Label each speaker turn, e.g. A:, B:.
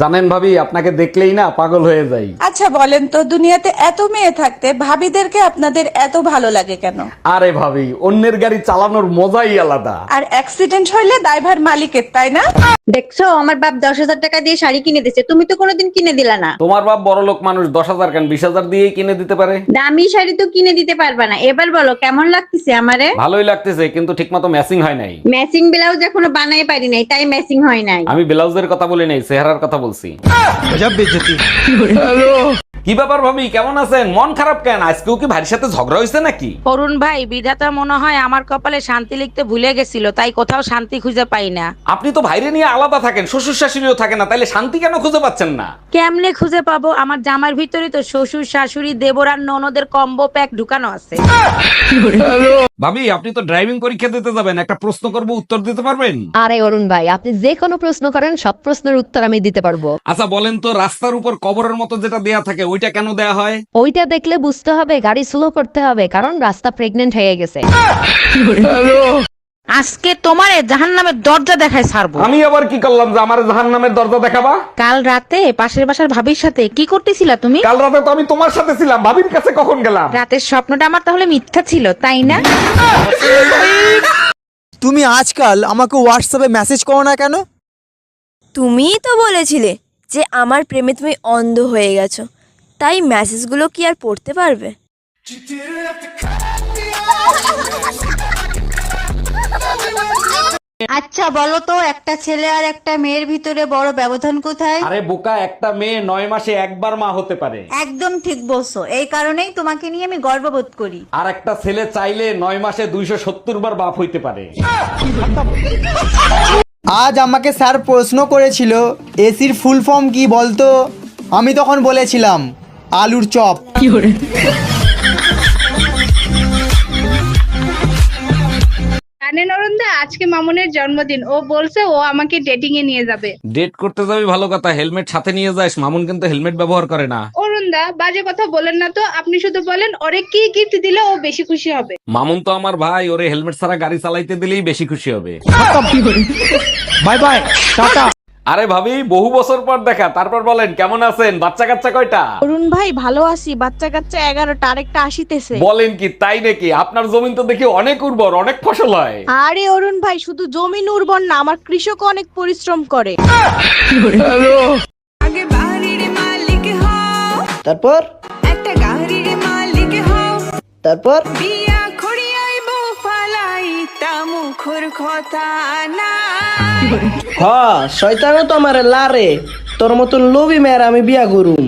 A: জানেন ভাবি, আপনাকে দেখলেই না পাগল হয়ে যাই।
B: আচ্ছা বলেন তো, দুনিয়াতে এত মেয়ে থাকতে ভাবিদেরকে আপনাদের এত ভালো লাগে কেন?
A: আরে ভাবি, অন্যের গাড়ি চালানোর মজাই আলাদা।
B: আর অ্যাক্সিডেন্ট হইলে দায়ভার মালিকের, তাই না?
C: দেখছো আমার বাপ 10,000 টাকা দিয়ে শাড়ি কিনে দিচ্ছে, তুমি তো কোনোদিন কিনে দিলা না।
A: তোমার বাপ বড় লোক মানুষ, 10,000 কেন 20,000 দিয়েই কিনে দিতে পারে।
C: দামি শাড়ি তো কিনে দিতে পারবা না। এবার বলো কেমন লাগতেছে আমারে?
A: ভালোই লাগতেছে, কিন্তু ঠিকমতো ম্যাচিং হয় নাই।
C: ম্যাচিং ব্লাউজ এখনো বানাই পারি নাই, তাই ম্যাচিং হয় নাই।
A: আমি ব্লাউজের কথা বলি নাই, চেহারার কথা বলছি। কি ব্যাপার ভাবি, কেমন আছেন? মন খারাপ কেন? আজকেও কি ভাইয়ের সাথে ঝগড়া হয়েছে নাকি?
D: অরুণ ভাই, বিধাতা মনে হয় আমার কপালে শান্তি লিখতে ভুলে গেছিল, তাই কোথাও শান্তি খুঁজে পাই না।
A: আপনি তো ভাইরে নিয়ে আলাদা থাকেন, শ্বশুর শাশুড়িও থাকে না, তাইলে শান্তি কেন খুঁজে পাচ্ছেন না?
D: কেমনে খুঁজে পাবো? আমার জামার ভিতরে তো শ্বশুর শাশুড়ি দেবর আর ননদের কম্বো প্যাক ঢুকানো আছে।
A: ভাবি, আপনি তো ড্রাইভিং পরীক্ষা দিতে যাবেন, একটা প্রশ্ন করব, উত্তর দিতে পারবেন?
E: আরে অরুণ ভাই, আপনি যে কোনো প্রশ্ন করেন, সব প্রশ্নের উত্তর আমি দিতে পারবো।
A: আচ্ছা বলেন তো, রাস্তার উপর কবরের মতো যেটা দেয়া থাকে ওইটা কেন দেয়া হয়?
E: ওইটা দেখলে বুঝতে হবে গাড়ি স্লো করতে হবে, কারণ রাস্তা প্রেগনেন্ট হয়ে গেছে।
D: আজকে তোমারে জাহান্নামের দরজা দেখায় ছাড়বো।
A: আমি আবার কি করলাম যে আমার জাহান্নামের দরজা দেখাবা?
D: কাল রাতে পাশের বাসার ভাবির সাথে কি করতেছিলা তুমি?
A: কাল রাতে তো আমি তোমার সাথে ছিলাম, ভাবির কাছে কখন গেলাম?
D: রাতের স্বপ্নটা আমার তাহলে মিথ্যা ছিল, তাই না?
F: তুমি আজকাল আমাকে হোয়াটসঅ্যাপে মেসেজ করো না কেন?
G: তুমিই তো বলেছিলে যে আমার প্রেমে তুমি অন্ধ হয়ে গেছো, তাই মেসেজগুলো কি আর পড়তে পারবে?
C: আচ্ছা বলো তো, একটা ছেলে আর একটা মেয়ের ভিতরে বড় ব্যবধান কোথায়?
A: আরে বোকা, একটা মেয়ে 9 মাসে একবার মা হতে পারে।
C: একদম ঠিক বলছো, এই কারণেই তোমাকে নিয়ে আমি গর্ববোধ করি।
A: আর একটা ছেলে চাইলে 9 মাসে 270 বার বাপ হইতে পারে।
F: আজ আমাকে স্যার প্রশ্ন করেছিল এসির ফুল ফর্ম কি বলতো? আমি তখন বলেছিলাম আলুর চপ।
H: জানেন অরুণদা, আজকে মামুনের জন্মদিন। ও বলছে ও আমাকে ডেটিং এ নিয়ে যাবে।
A: ডেট করতে যাবি ভালো কথা, হেলমেট সাথে নিয়ে যাস। মামুন কিন্তু হেলমেট ব্যবহার করে না।
H: অরুণদা, বাজে কথা বলেন না তো। আপনি শুধু বলেন ওরে কি গিফট দিলে ও বেশি খুশি হবে।
A: মামুন তো আমার ভাই, ওরে হেলমেট ছাড়া গাড়ি চালাইতে দিলেই বেশি খুশি হবে।
F: Bye bye, tata.
A: আরে ভাবি, বহু বছর পর দেখা, তারপর বলেন কেমন আছেন? বাচ্চা কাচ্চা কয়টা?
B: অরুণ ভাই ভালো আছি, বাচ্চা কাচ্চা 11টা, আরেকটা আসিতেছে।
A: বলেন কি, তাই নাকি? আপনার জমিন তো দেখি অনেক উর্বর, অনেক ফসল হয়।
B: আরে অরুণ ভাই, শুধু জমিন উর্বর না, আমার কৃষক অনেক পরিশ্রম করে।
F: তারপর তারপর
I: হ্যাঁ, শয়তানও তো আমার লারে, তোর মতন লোভী মেয়ের আমি বিয়া করুম।